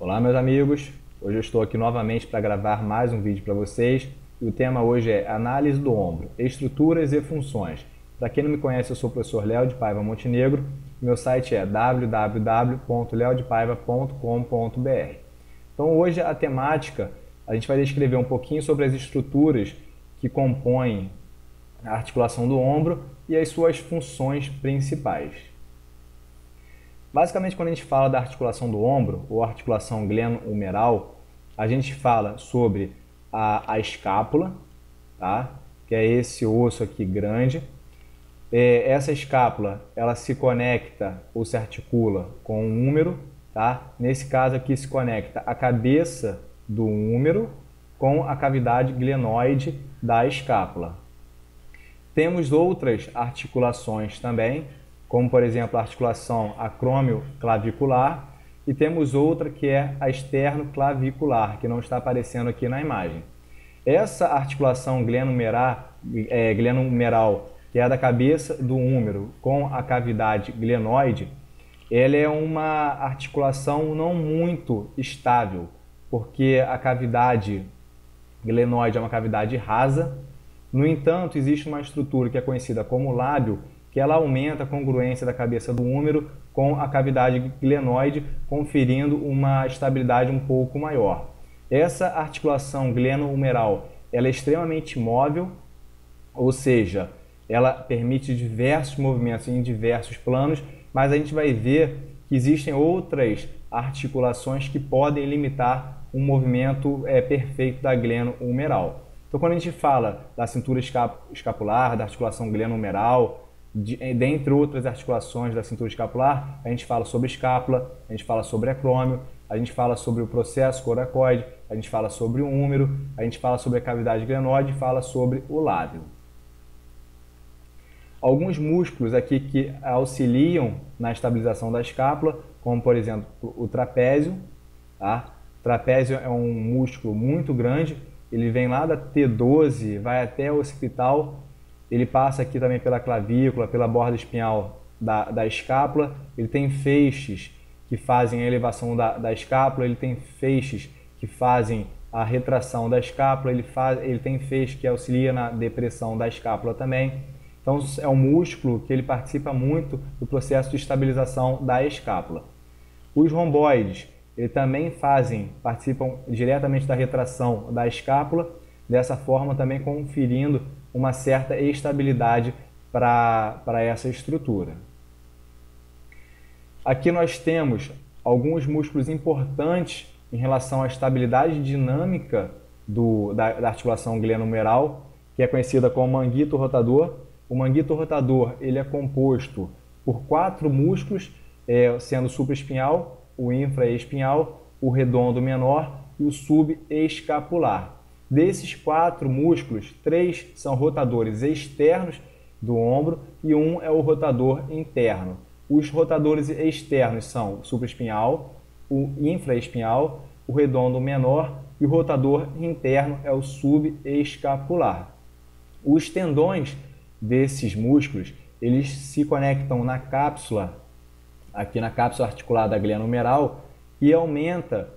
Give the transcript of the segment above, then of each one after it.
Olá, meus amigos. Hoje eu estou aqui novamente para gravar mais um vídeo para vocês. E o tema hoje é análise do ombro, estruturas e funções. Para quem não me conhece, eu sou o professor Léo de Paiva Montenegro. Meu site é www.leodepaiva.com.br. Então hoje a temática, a gente vai descrever um pouquinho sobre as estruturas que compõem a articulação do ombro e as suas funções principais. Basicamente, quando a gente fala da articulação do ombro, ou articulação glenohumeral, a gente fala sobre a escápula, tá? Que é esse osso aqui grande. Essa escápula, ela se conecta ou se articula com o húmero, tá? Nesse caso aqui se conecta a cabeça do húmero com a cavidade glenoide da escápula. Temos outras articulações também, como por exemplo a articulação acrômio-clavicular, e temos outra que é a externo-clavicular, que não está aparecendo aqui na imagem. Essa articulação glenohumeral, que é a da cabeça do húmero com a cavidade glenoide, ela é uma articulação não muito estável, porque a cavidade glenoide é uma cavidade rasa. No entanto, existe uma estrutura que é conhecida como lábio, que ela aumenta a congruência da cabeça do húmero com a cavidade glenoide, conferindo uma estabilidade um pouco maior. Essa articulação glenohumeral, ela é extremamente móvel, ou seja, ela permite diversos movimentos em diversos planos, mas a gente vai ver que existem outras articulações que podem limitar um movimento perfeito da glenohumeral. Então, quando a gente fala da cintura escapular, da articulação glenohumeral, dentre outras articulações da cintura escapular, a gente fala sobre escápula, a gente fala sobre acrômio, a gente fala sobre o processo coracoide, a gente fala sobre o húmero, a gente fala sobre a cavidade glenoide e fala sobre o lábio. Alguns músculos aqui que auxiliam na estabilização da escápula, como por exemplo o trapézio, tá? O trapézio é um músculo muito grande, ele vem lá da T12, vai até o occipital. Ele passa aqui também pela clavícula, pela borda espinhal da escápula. Ele tem feixes que fazem a elevação da escápula, ele tem feixes que fazem a retração da escápula, ele tem feixe que auxilia na depressão da escápula também. Então é um músculo que ele participa muito do processo de estabilização da escápula. Os romboides, ele também participam diretamente da retração da escápula, dessa forma também conferindo uma certa estabilidade para essa estrutura. Aqui nós temos alguns músculos importantes em relação à estabilidade dinâmica da articulação glenohumeral, que é conhecida como manguito rotador. O manguito rotador ele é composto por 4 músculos, sendo o supraespinhal, o infraespinhal, o redondo menor e o subescapular. Desses 4 músculos, 3 são rotadores externos do ombro e um é o rotador interno. Os rotadores externos são o supraespinhal, o infraespinhal, o redondo menor e o rotador interno é o subescapular. Os tendões desses músculos, eles se conectam na cápsula, aqui na cápsula articular da glenohumeral, e aumenta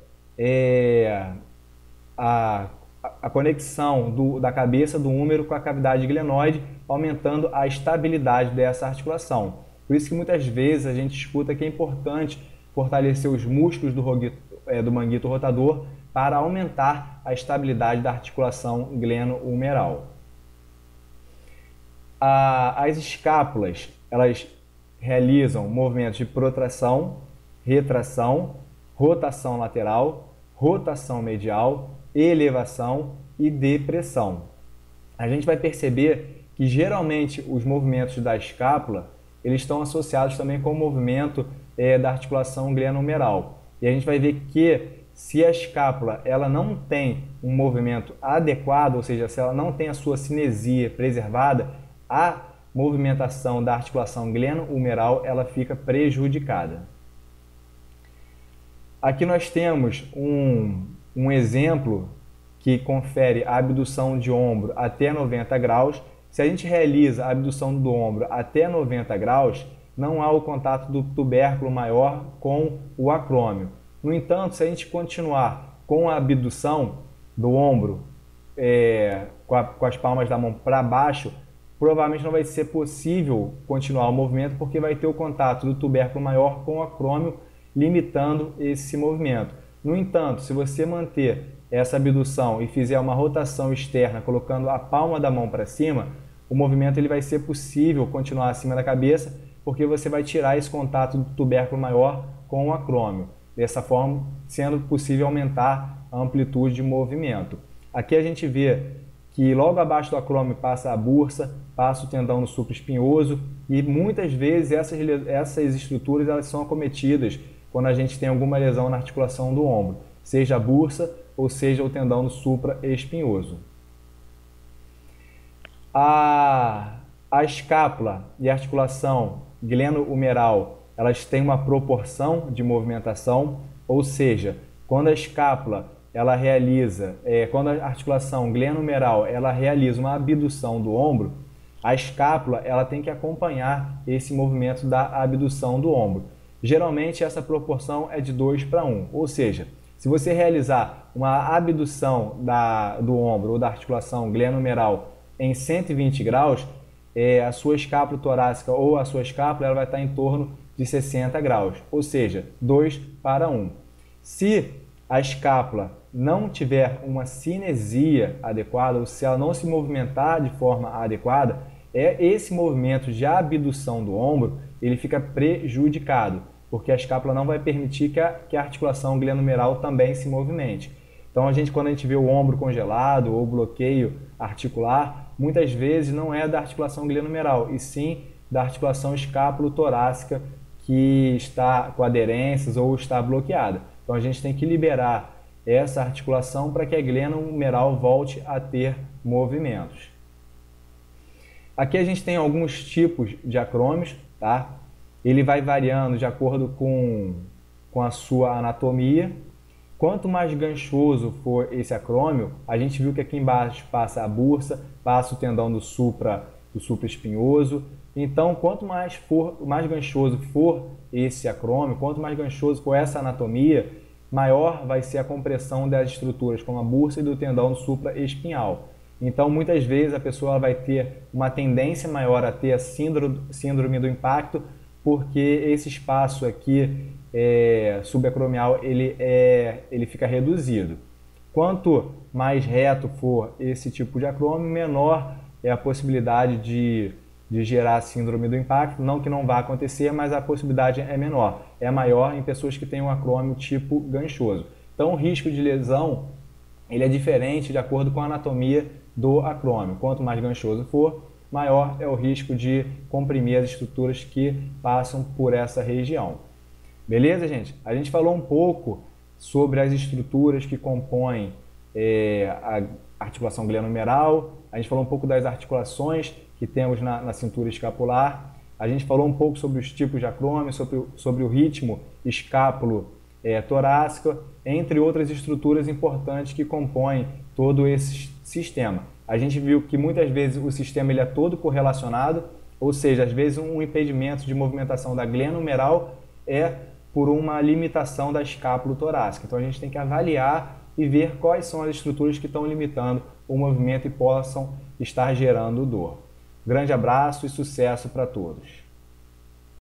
a conexão da cabeça do húmero com a cavidade glenoide, aumentando a estabilidade dessa articulação. Por isso que muitas vezes a gente escuta que é importante fortalecer os músculos do manguito rotador para aumentar a estabilidade da articulação glenohumeral. As escápulas, elas realizam movimentos de protração, retração, rotação lateral, rotação medial, elevação e depressão. A gente vai perceber que geralmente os movimentos da escápula eles estão associados também com o movimento da articulação glenohumeral. E a gente vai ver que se a escápula ela não tem um movimento adequado, ou seja, se ela não tem a sua cinesia preservada, a movimentação da articulação glenohumeral ela fica prejudicada. Aqui nós temos um exemplo que confere a abdução de ombro até 90 graus. Se a gente realiza a abdução do ombro até 90 graus, não há o contato do tubérculo maior com o acrômio. No entanto, se a gente continuar com a abdução do ombro com as palmas da mão para baixo, provavelmente não vai ser possível continuar o movimento porque vai ter o contato do tubérculo maior com o acrômio, limitando esse movimento. No entanto, se você manter essa abdução e fizer uma rotação externa, colocando a palma da mão para cima, o movimento ele vai ser possível continuar acima da cabeça, porque você vai tirar esse contato do tubérculo maior com o acrômio. Dessa forma, sendo possível aumentar a amplitude de movimento. Aqui a gente vê que logo abaixo do acrômio passa a bursa, passa o tendão no supraespinhoso e muitas vezes essas estruturas elas são acometidas quando a gente tem alguma lesão na articulação do ombro, seja a bursa ou seja o tendão no supraespinhoso. A escápula e a articulação glenohumeral, elas têm uma proporção de movimentação, ou seja, quando a escápula ela realiza, quando a articulação glenohumeral ela realiza uma abdução do ombro, a escápula ela tem que acompanhar esse movimento da abdução do ombro. Geralmente essa proporção é de 2:1, ou seja, se você realizar uma abdução do ombro ou da articulação glenohumeral em 120 graus, a sua escápula torácica ou a sua escápula ela vai estar em torno de 60 graus, ou seja, 2:1. Se a escápula não tiver uma cinesia adequada, ou se ela não se movimentar de forma adequada, esse movimento de abdução do ombro ele fica prejudicado, porque a escápula não vai permitir que a articulação glenohumeral também se movimente. Então, quando a gente vê o ombro congelado ou bloqueio articular, muitas vezes não é da articulação glenohumeral, e sim da articulação escápulo-torácica que está com aderências ou está bloqueada. Então, a gente tem que liberar essa articulação para que a glenohumeral volte a ter movimentos. Aqui a gente tem alguns tipos de acrômios, tá? Ele vai variando de acordo com a sua anatomia. Quanto mais ganchoso for esse acrômio, a gente viu que aqui embaixo passa a bursa, passa o tendão do supraespinhoso. Então, quanto mais ganchoso for esse acrômio, quanto mais ganchoso for essa anatomia, maior vai ser a compressão das estruturas como a bursa e do tendão supraespinhal. Então, muitas vezes a pessoa vai ter uma tendência maior a ter a síndrome do impacto, porque esse espaço aqui subacromial ele fica reduzido. Quanto mais reto for esse tipo de acrômio, menor é a possibilidade de gerar síndrome do impacto. Não que não vá acontecer, mas a possibilidade é menor. É maior em pessoas que têm um acrômio tipo ganchoso. Então, o risco de lesão ele é diferente de acordo com a anatomia do acrômio. Quanto mais ganchoso for, maior é o risco de comprimir as estruturas que passam por essa região. Beleza, gente? A gente falou um pouco sobre as estruturas que compõem a articulação glenohumeral, a gente falou um pouco das articulações que temos na cintura escapular, a gente falou um pouco sobre os tipos de acrômio, sobre o ritmo escápulo torácico, entre outras estruturas importantes que compõem todo esse sistema. A gente viu que muitas vezes o sistema ele é todo correlacionado, ou seja, às vezes um impedimento de movimentação da glenohumeral é por uma limitação da escápula torácica. Então a gente tem que avaliar e ver quais são as estruturas que estão limitando o movimento e possam estar gerando dor. Grande abraço e sucesso para todos!